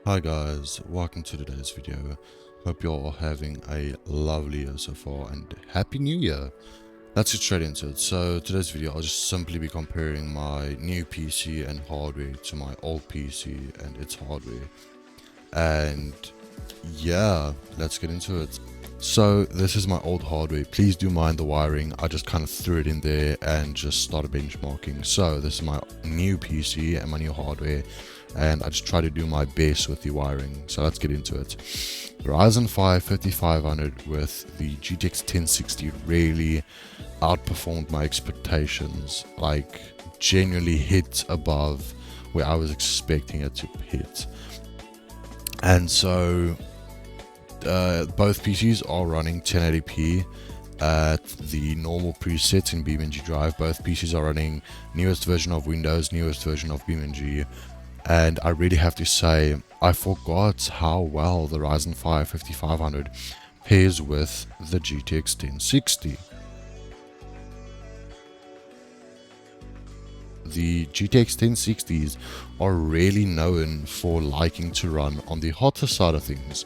Hi guys, welcome to today's video. Hope you're all having a lovely year so far and happy new year. Let's get straight into it. So today's video I'll just simply be comparing my new PC and hardware to my old PC and its hardware. And yeah, let's get into it. So this is my old hardware. Please do mind the wiring. I just kind of threw it in there and just started benchmarking. So this is my new PC and my new hardware, and I just try to do my best with the wiring. So let's get into it. Ryzen 5 5500 with the GTX 1060 really outperformed my expectations, like genuinely hit above where I was expecting it to hit. And so both PCs are running 1080p at the normal presets in BeamNG Drive. Both PCs are running newest version of Windows, newest version of BeamNG. And I really have to say, I forgot how well the Ryzen 5 5500 pairs with the GTX 1060. The GTX 1060s are really known for liking to run on the hotter side of things,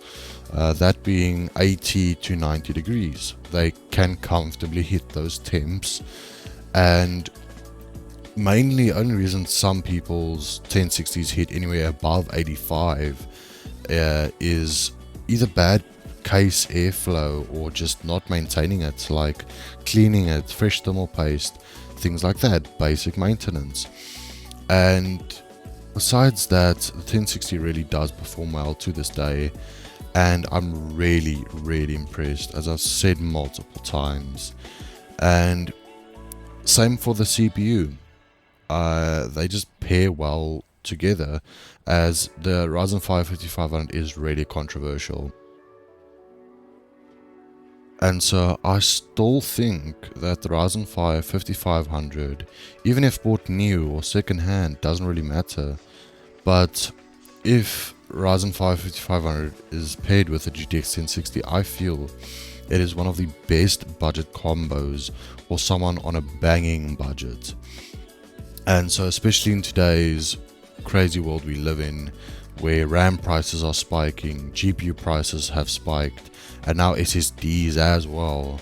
that being 80 to 90 degrees. They can comfortably hit those temps, and mainly only reason some people's 1060s hit anywhere above 85 is either bad case airflow or just not maintaining it, like cleaning it, fresh thermal paste, things like that, basic maintenance. And besides that, the 1060 really does perform well to this day, and I'm really impressed, as I've said multiple times. And same for the CPU. They just pair well together, as the Ryzen 5 5500 is really controversial. And so I still think that the Ryzen 5 5500, even if bought new or second hand, doesn't really matter. But if Ryzen 5 5500 is paired with the GTX 1060, I feel it is one of the best budget combos for someone on a banging budget. And so especially in today's crazy world we live in, where RAM prices are spiking, GPU prices have spiked, and now SSDs as well.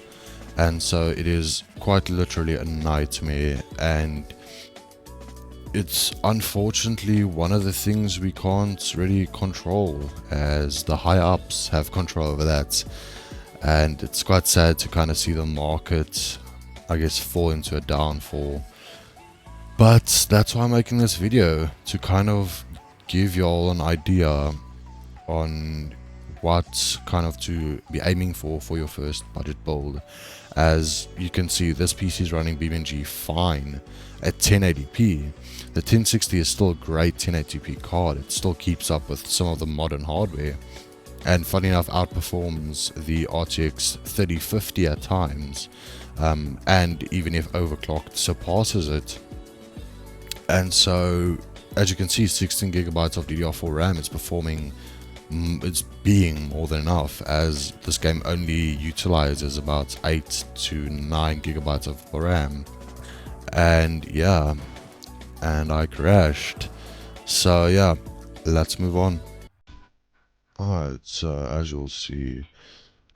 And so it is quite literally a nightmare, and it's unfortunately one of the things we can't really control, as the high ups have control over that. And it's quite sad to kind of see the market, I guess, fall into a downfall. But that's why I'm making this video, to kind of give y'all an idea on what kind of to be aiming for your first budget build. As you can see, this PC is running BeamNG fine at 1080p. The 1060 is still a great 1080p card. It still keeps up with some of the modern hardware, and funny enough outperforms the RTX 3050 at times, and even if overclocked, surpasses it. And so, as you can see, 16 gigabytes of DDR4 RAM is performing, it's being more than enough, as this game only utilizes about 8 to 9 gigabytes of RAM. And yeah, and I crashed. So yeah, let's move on. Alright, so as you'll see,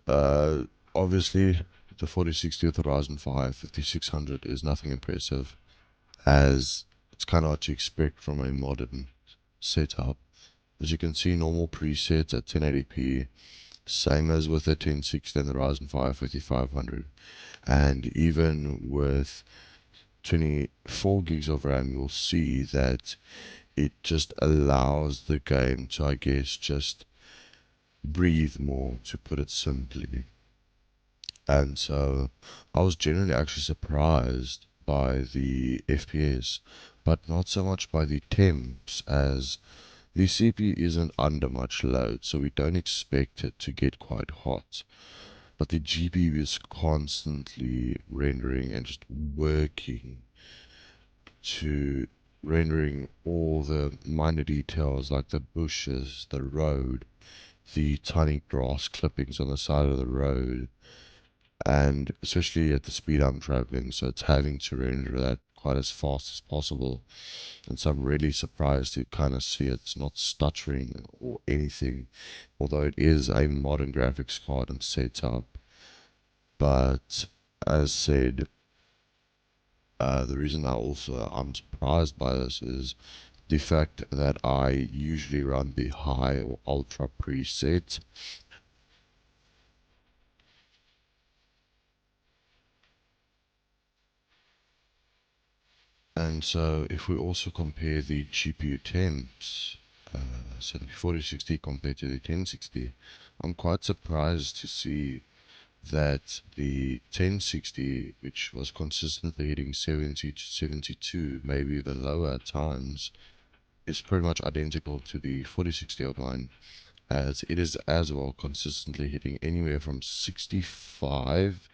obviously the 4060 with the Ryzen 5 5600 is nothing impressive, as it's kind of what you expect from a modern setup. As you can see, normal presets at 1080p, same as with the 1060 and the Ryzen 5 5500. And even with 24 gigs of RAM, you'll see that it just allows the game to, I guess, just breathe more, to put it simply. And so I was generally actually surprised by the FPS, but not so much by the temps, as the CPU isn't under much load, so we don't expect it to get quite hot. But the GPU is constantly rendering and just working to rendering all the minor details, like the bushes, the road, the tiny grass clippings on the side of the road, and especially at the speed I'm traveling, so it's having to render that quite as fast as possible. And so I'm really surprised to kind of see it's not stuttering or anything, although it is a modern graphics card and setup. But as said, the reason I'm surprised by this is the fact that I usually run the high or ultra preset. And so if we also compare the GPU temps, so the 4060 compared to the 1060, I'm quite surprised to see that the 1060, which was consistently hitting 70 to 72, maybe even lower at times, is pretty much identical to the 4060 of mine, as it is as well consistently hitting anywhere from 65.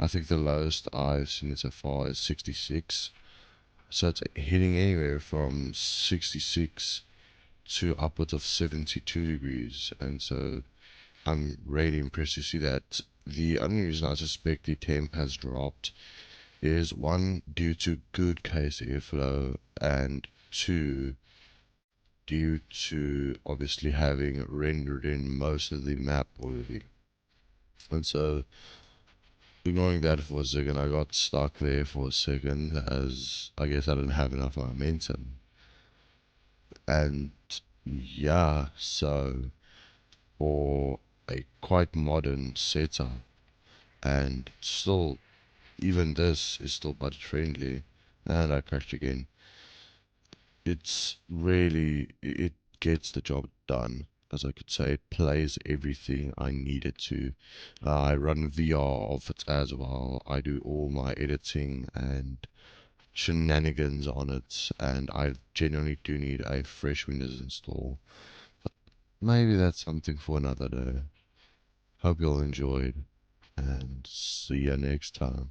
I think the lowest I've seen it so far is 66. So it's hitting anywhere from 66 to upwards of 72 degrees. And so I'm really impressed to see that. The only reason I suspect the temp has dropped is one, due to good case airflow, and two, due to obviously having rendered in most of the map already. And so, ignoring that for a second, I got stuck there for a second as I guess I didn't have enough momentum. And yeah, so for a quite modern setup, and still, even this is still budget friendly, and I crashed again. It's really, it gets the job done. As I could say, it plays everything I need it to. I run VR of it as well. I do all my editing and shenanigans on it, and I genuinely do need a fresh Windows install. But maybe that's something for another day. Hope you all enjoyed, and see you next time.